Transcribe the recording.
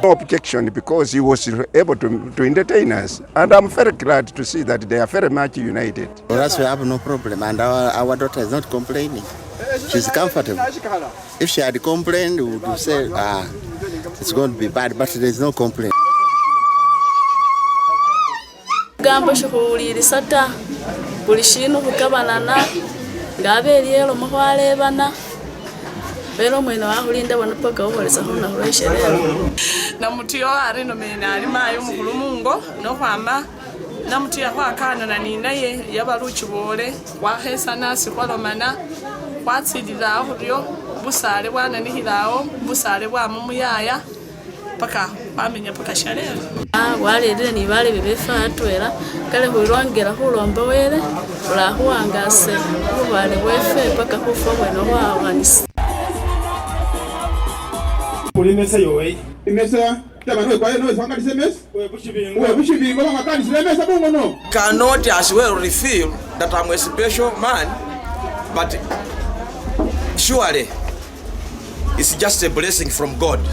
No objection, because he was able to entertain us. And I'm very glad to see that they are very much united. For us, we have no problem, and our daughter is not complaining. She's comfortable. If she had complained, we would say, it's going to be bad, but there's no complaint. Gambo shughuli sata kulishino kukabanana ngabe lielo muhwale bana bero mwena wahulinda wanapaka uholesa hona hulesherero na mutiyo ari no mena ari mayo muhulumungo no kwama na mutiya kwa kana na ninaye yabaruchi bole kwa hesa nasi kwa romana kwa tsidira ahuryo busale bwana nihirawo busale bwa mumuyaya paka bamenya paka sharero walele ni bale bebefa atwera kale hulongera hulomba wele ula huangase ubale wefe paka hufo bweno wawanisi ulimesa yowe imesa tabano kwa no sanga disemes we bushibingo ngakani silemesa bongo no cannot as well reveal that I'm a special man, but surely it's just a blessing from God.